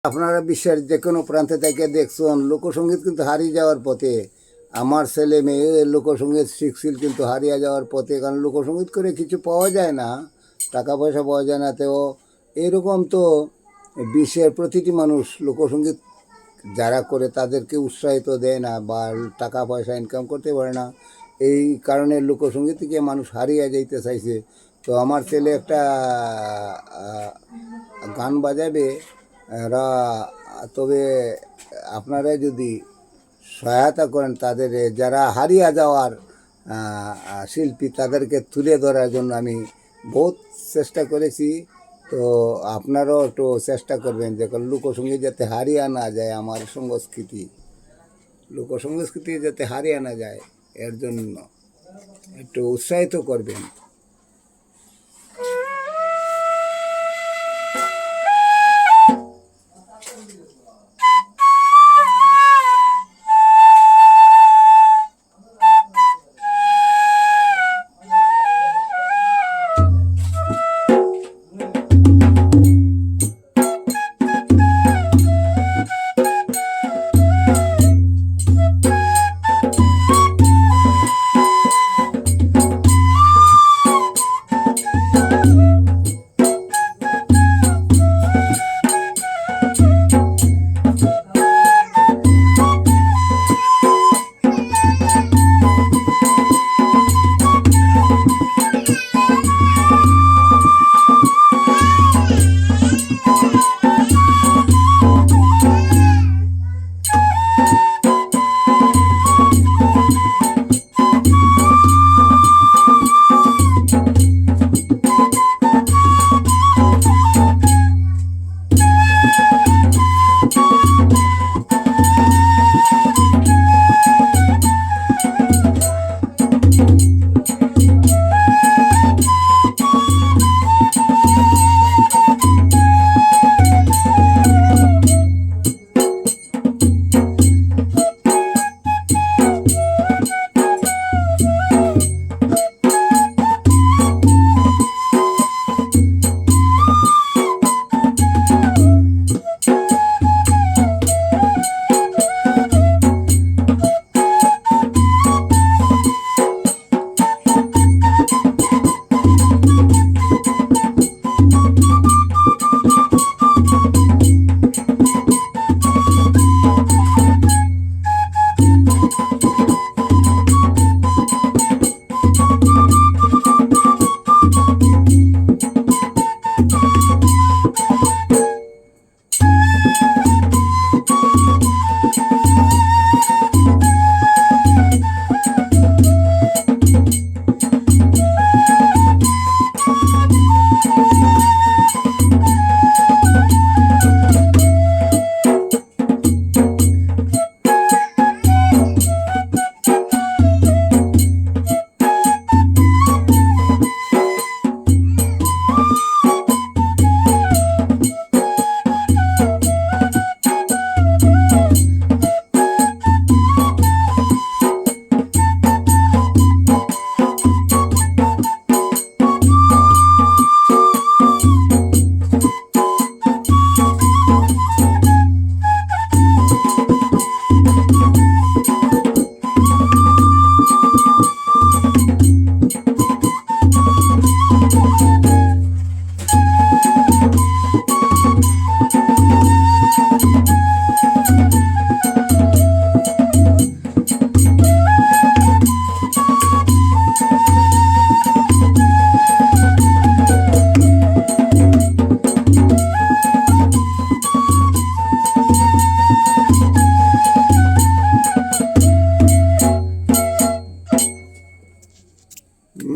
আপনারা বিশ্বের যে কোনো প্রান্তে থেকে দেখছেন লোকসঙ্গীত কিন্তু হারিয়ে যাওয়ার পথে। আমার ছেলে মেয়ে লোকসঙ্গীত শিখছিল কিন্তু হারিয়ে যাওয়ার পথে, কারণ লোকসঙ্গীত করে কিছু পাওয়া যায় না, টাকা পয়সা পাওয়া যায় না। তো এরকম তো বিশ্বের প্রতিটি মানুষ লোকসঙ্গীত যারা করে তাদেরকে উৎসাহিত দেয় না বা টাকা পয়সা ইনকাম করতে পারে না। এই কারণে লোকসঙ্গীত থেকে মানুষ হারিয়ে যাইতে চাইছে। তো আমার ছেলে একটা গান বাজাবে এরা, তবে আপনারা যদি সহায়তা করেন তাদের যারা হারিয়ে যাওয়ার শিল্পী তাদেরকে তুলে ধরার জন্য আমি বহুত চেষ্টা করেছি। তো আপনারাও একটু চেষ্টা করবেন যে লোকসঙ্গীত যাতে হারিয়ে না যায়, আমার সংস্কৃতি লোকসংস্কৃতি যাতে হারিয়ে না যায় এর জন্য একটু উৎসাহিত করবেন।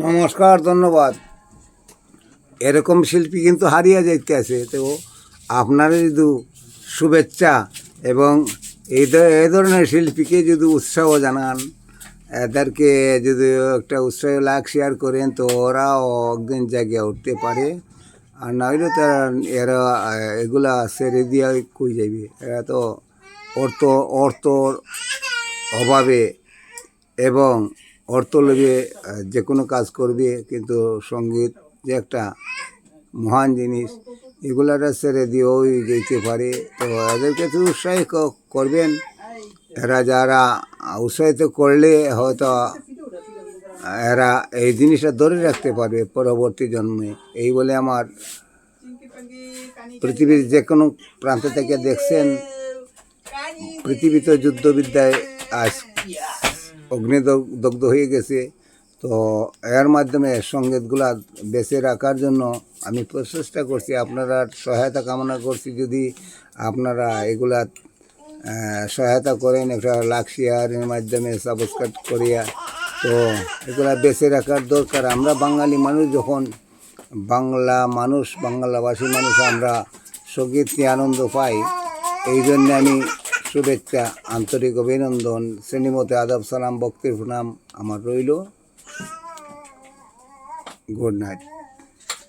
নমস্কার, ধন্যবাদ। এরকম শিল্পী কিন্তু হারিয়ে যাইতে আছে। তো আপনারা যদি শুভেচ্ছা এবং এই ধরনের শিল্পীকে যদি উৎসাহ জানান, এদেরকে যদি একটা উৎসাহ লাইক শেয়ার করেন, তো ওরাও একদিন জায়গায় উঠতে পারে। আর নইলে তো এরা এগুলা ছেড়ে দিয়ে কই যাবে। এরা তো অর্থর অভাবে এবং অর্থ লোভে যে কোনো কাজ করবে, কিন্তু সঙ্গীত যে একটা মহান জিনিস এগুলাটা ছেড়ে দিয়েও যেতে পারে। তো এদেরকে তো উৎসাহিত করবেন। এরা যারা উৎসাহিত করলে হয়তো এরা এই জিনিসটা ধরে রাখতে পারবে পরবর্তী জন্মে। এই বলে আমার পৃথিবীর যে কোনো প্রান্ত থেকে দেখছেন পৃথিবীতে যুদ্ধবিদ্যায় আজ অগ্নিদগ্ধ হয়ে গেছে। তো এর মাধ্যমে সঙ্গীতগুলা বেঁচে রাখার জন্য আমি প্রচেষ্টা করছি, আপনারা সহায়তা কামনা করছি। যদি আপনারা এগুলা সহায়তা করেন একটা লাখ শেয়ারের মাধ্যমে সাবস্ক্রাইব করিয়া, তো এগুলা বেঁচে রাখার দরকার। আমরা বাঙালি মানুষ যখন বাংলাভাষী মানুষ আমরা সঙ্গীত নিয়ে আনন্দ পাই। এই জন্যে আমি শুভেচ্ছা, আন্তরিক অভিনন্দন, শ্রেণীমতে আদাব, সালাম, ভক্তির প্রণাম আমার রইল। Good night.